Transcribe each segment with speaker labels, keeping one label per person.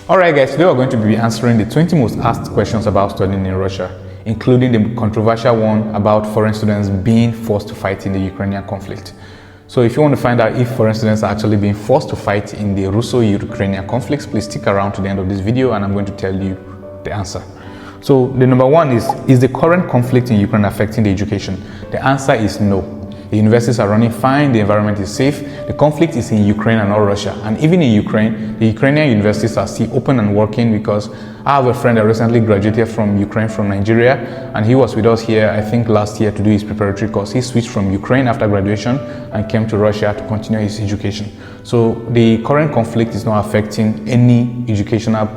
Speaker 1: Alright guys, today we're going to be answering the 20 most asked questions about studying in Russia, including the controversial one about foreign students being forced to fight in the Ukrainian conflict. So if you want to find out if foreign students are actually being forced to fight in the Russo-Ukrainian conflicts, please stick around to the end of this video and I'm going to tell you the answer. So the number one is the current conflict in Ukraine affecting the education? The answer is no. The universities are running fine, the environment is safe. The conflict is in Ukraine and not Russia. And even in Ukraine, the Ukrainian universities are still open and working, because I have a friend that recently graduated from Ukraine, from Nigeria, and he was with us here, I think last year, to do his preparatory course. He switched from Ukraine after graduation and came to Russia to continue his education. So the current conflict is not affecting any educational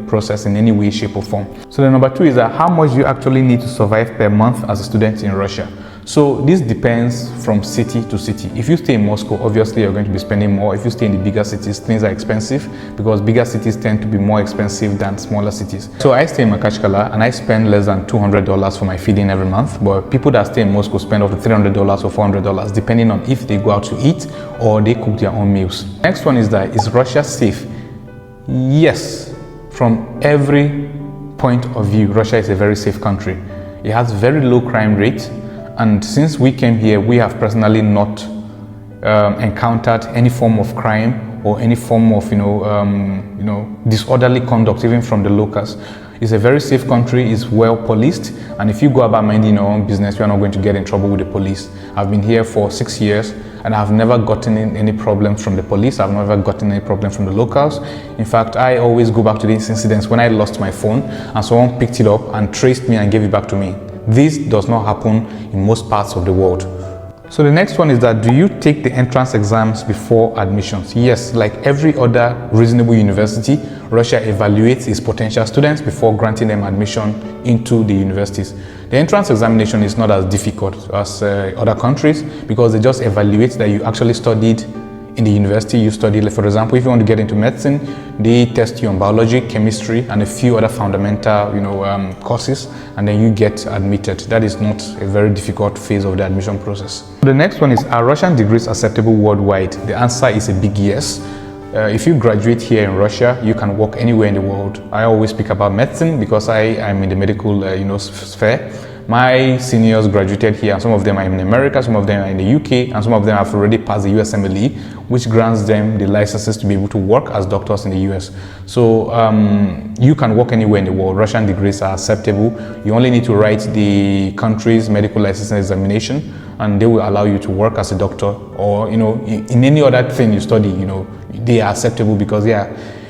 Speaker 1: process in any way, shape or form. So the number two is that how much you actually need to survive per month as a student in Russia. So this depends from city to city. If you stay in Moscow, obviously you're going to be spending more. If you stay in the bigger cities, things are expensive, because bigger cities tend to be more expensive than smaller cities. So I stay in Makachkala and I spend less than $200 for my feeding every month, but people that stay in Moscow spend up to $300 or $400, depending on if they go out to eat or they cook their own meals. Next one is that, is Russia safe? Yes, from every point of view, Russia is a very safe country. It has very low crime rate. And since we came here, we have personally not encountered any form of crime or any form of disorderly conduct, even from the locals. It's a very safe country. It's well policed, and if you go about minding your own business, you are not going to get in trouble with the police. I've been here for 6 years and I've never gotten any problems from the police. I've never gotten any problem from the locals. In fact, I always go back to these incidents when I lost my phone and someone picked it up and traced me and gave it back to me. This does not happen in most parts of the world. So the next one is that, do you take the entrance exams before admissions? Yes, like every other reasonable university, Russia evaluates its potential students before granting them admission into the universities. The entrance examination is not as difficult as other countries, because they just evaluate that you actually studied in the university you studied. Like, for example, if you want to get into medicine, they test you on biology, chemistry, and a few other fundamental, courses, and then you get admitted. That is not a very difficult phase of the admission process. The next one is, are Russian degrees acceptable worldwide? The answer is a big yes. If you graduate here in Russia, you can work anywhere in the world. I always speak about medicine because I am in the medical, sphere. My seniors graduated here, and some of them are in America, some of them are in the UK, and some of them have already passed the USMLE, which grants them the licenses to be able to work as doctors in the US. So you can work anywhere in the world. Russian degrees are acceptable. You only need to write the country's medical licensing examination, and they will allow you to work as a doctor, or in any other thing you study. They are acceptable because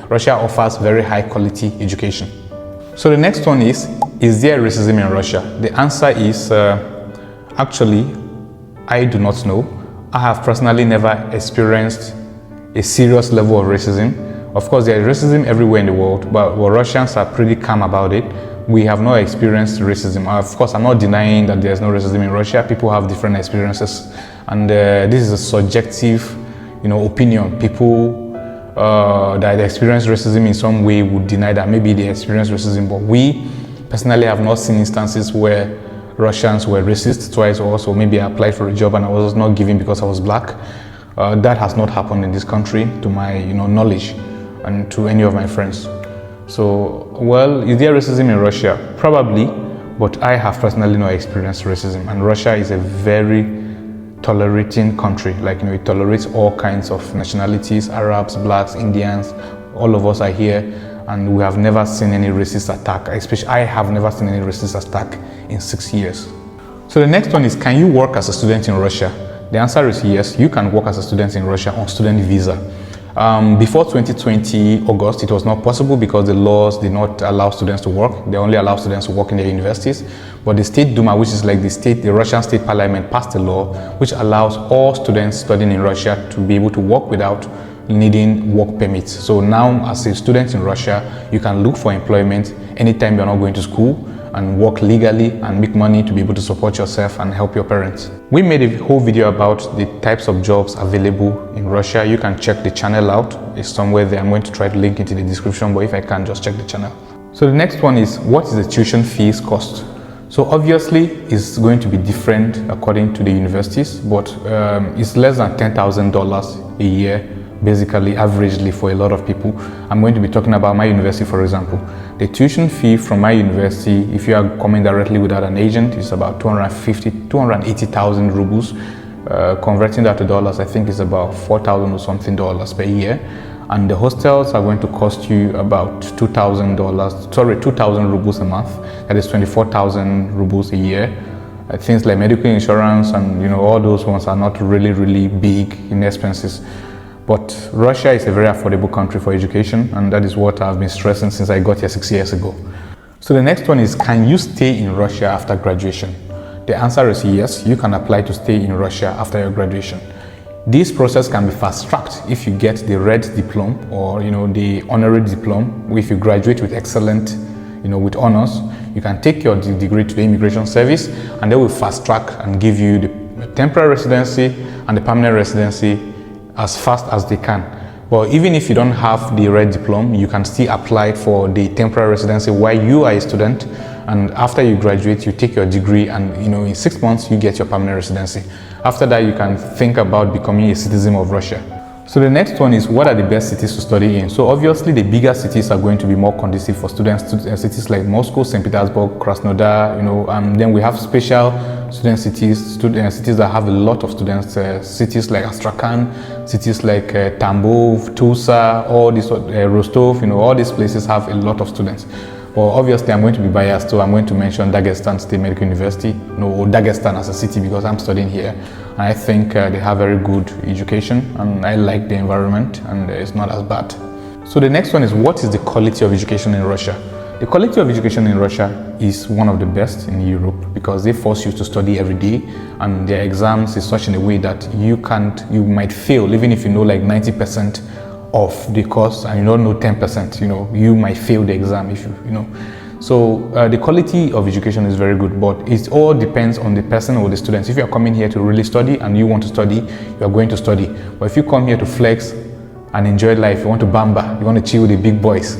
Speaker 1: Russia offers very high quality education. So the next one is there racism in Russia? The answer is actually, I do not know. I have personally never experienced a serious level of racism. Of course, there is racism everywhere in the world, but Russians are pretty calm about it. We have not experienced racism. Of course, I'm not denying that there's no racism in Russia. People have different experiences, and this is a subjective, opinion. People that experience racism in some way would deny that maybe they experience racism, but we personally have not seen instances where Russians were racist twice, or also maybe I applied for a job and I was not given because I was black. That has not happened in this country, to my knowledge, and to any of my friends. So, well, is there racism in Russia? Probably, but I have personally not experienced racism, and Russia is a very tolerating country. It tolerates all kinds of nationalities, Arabs, blacks, Indians. All of us are here, and we have never seen any racist attack. Especially, I have never seen any racist attack in 6 years. So the next one is, can you work as a student in Russia? The answer is yes, you can work as a student in Russia on student visa. Before 2020 August, it was not possible because the laws did not allow students to work. They only allow students to work in their universities. But the State Duma, which is like the Russian state parliament, passed a law which allows all students studying in Russia to be able to work without needing work permits. So now, as a student in Russia, you can look for employment anytime you're not going to school, and work legally and make money to be able to support yourself and help your parents. We made a whole video about the types of jobs available in Russia. You can check the channel out. It's somewhere there. I'm going to try to link it in the description, but if I can, just check the channel. So the next one is, what is the tuition fees cost? So obviously it's going to be different according to the universities, but it's less than $10,000 a year basically averagely for a lot of people. I'm going to be talking about my university, for example. The tuition fee from my university, if you are coming directly without an agent, is about 280,000 rubles. Converting that to dollars, I think is about 4,000 or something dollars per year. And the hostels are going to cost you about $2,000, 2,000 rubles a month. That is 24,000 rubles a year. Things like medical insurance and all those ones are not really big in expenses. But Russia is a very affordable country for education, and that is what I've been stressing since I got here 6 years ago. So the next one is, can you stay in Russia after graduation? The answer is yes, you can apply to stay in Russia after your graduation. This process can be fast-tracked if you get the red diploma or the honorary diploma. If you graduate with excellent, with honors, you can take your degree to the immigration service, and they will fast-track and give you the temporary residency and the permanent residency as fast as they can. But even if you don't have the red diploma, you can still apply for the temporary residency while you are a student. And after you graduate, you take your degree, and in 6 months you get your permanent residency. After that, you can think about becoming a citizen of Russia. So the next one is, what are the best cities to study in? So obviously the bigger cities are going to be more conducive for students. Cities like Moscow, St. Petersburg, Krasnodar, and then we have special student cities, cities that have a lot of students. Cities like Astrakhan, cities like Tambov, Tulsa, all these Rostov, all these places have a lot of students. Well, obviously, I'm going to be biased, so I'm going to mention Dagestan State Medical University, or Dagestan as a city, because I'm studying here. And I think they have very good education, and I like the environment, and it's not as bad. So the next one is, what is the quality of education in Russia? The quality of education in Russia is one of the best in Europe, because they force you to study every day, and their exams is such in a way that you might fail, even if you know like 90% of the course and you don't know 10%, you might fail the exam if So the quality of education is very good, but it all depends on the person or the students. If you're coming here to really study and you want to study, you're going to study. But if you come here to flex and enjoy life, you want to bamba, you want to chill with the big boys,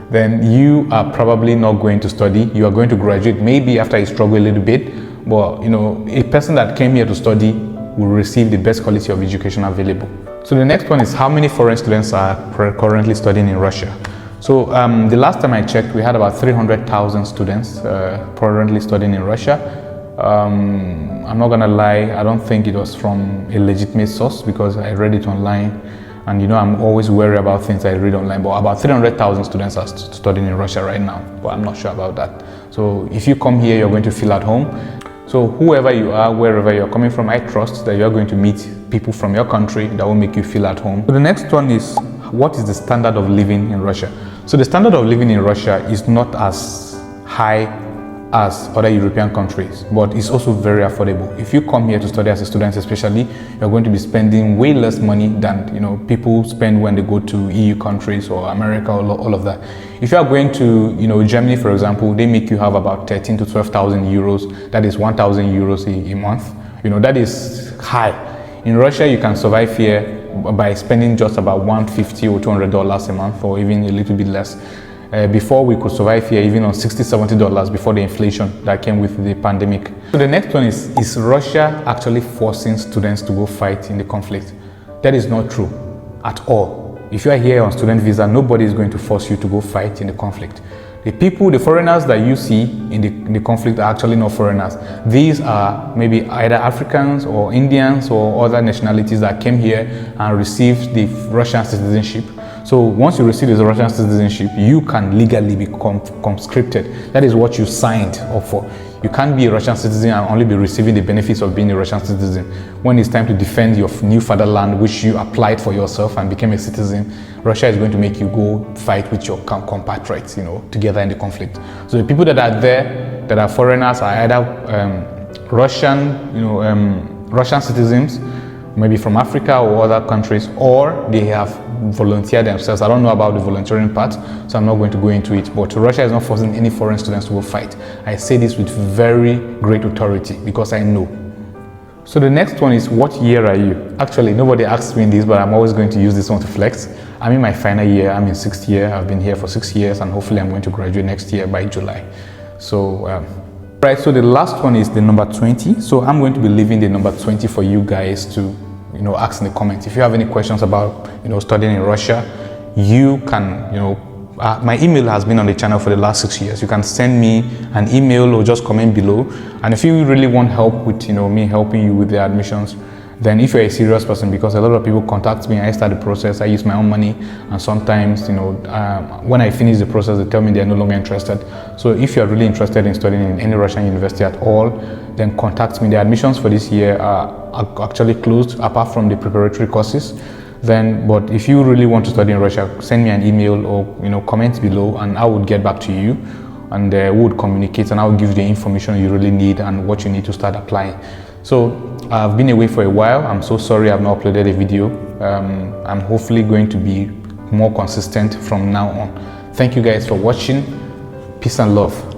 Speaker 1: then you are probably not going to study. You are going to graduate maybe after you struggle a little bit, but a person that came here to study will receive the best quality of education available. So the next one is, how many foreign students are currently studying in Russia? So the last time I checked, we had about 300,000 students currently studying in Russia. I'm not gonna lie, I don't think it was from a legitimate source, because I read it online, and I'm always wary about things I read online. But about 300,000 students are studying in Russia right now, but I'm not sure about that. So if you come here, you're going to feel at home. So whoever you are, wherever you're coming from, I trust that you're going to meet people from your country that will make you feel at home. So the next one is, what is the standard of living in Russia? So the standard of living in Russia is not as high as other European countries, but it's also very affordable. If you come here to study as a student especially, you're going to be spending way less money than people spend when they go to EU countries or America, or all of that. If you are going to Germany, for example, they make you have about 13 to 12,000 euros. That is 1,000 euros a month. That is high. In Russia, you can survive here by spending just about $150 or $200 a month, or even a little bit less. Before, we could survive here even on $60, $70 before the inflation that came with the pandemic. So the next one is Russia actually forcing students to go fight in the conflict? That is not true at all. If you are here on student visa, nobody is going to force you to go fight in the conflict. The foreigners that you see in the conflict are actually not foreigners. These are maybe either Africans or Indians or other nationalities that came here and received the Russian citizenship. So once you receive the Russian citizenship, you can legally be conscripted. That is what you signed up for. You can't be a Russian citizen and only be receiving the benefits of being a Russian citizen. When it's time to defend your new fatherland, which you applied for yourself and became a citizen, Russia is going to make you go fight with your compatriots, together in the conflict. So the people that are there, that are foreigners, are either Russian citizens, maybe from Africa or other countries, or they have volunteered themselves. I don't know about the volunteering part, so I'm not going to go into it. But Russia is not forcing any foreign students to go fight. I say this with very great authority because I know. So the next one is, what year are you? Actually, nobody asked me this, but I'm always going to use this one to flex. I'm in my final year. I'm in 6th year. I've been here for 6 years, and hopefully I'm going to graduate next year by July. So, right, so the last one is the number 20. So I'm going to be leaving the number 20 for you guys to ask in the comments. If you have any questions about studying in Russia, you can my email has been on the channel for the last 6 years. You can send me an email or just comment below. And if you really want help with me helping you with the admissions, then if you're a serious person, because a lot of people contact me, I start the process, I use my own money, and sometimes when I finish the process, they tell me they're no longer interested. So if you're really interested in studying in any Russian university at all, then contact me. The admissions for this year are actually closed, apart from the preparatory courses. But if you really want to study in Russia, send me an email or comment below, and I would get back to you, and we would communicate, and I will give you the information you really need and what you need to start applying. So I've been away for a while. I'm so sorry I've not uploaded a video. I'm hopefully going to be more consistent from now on. Thank you guys for watching. Peace and love.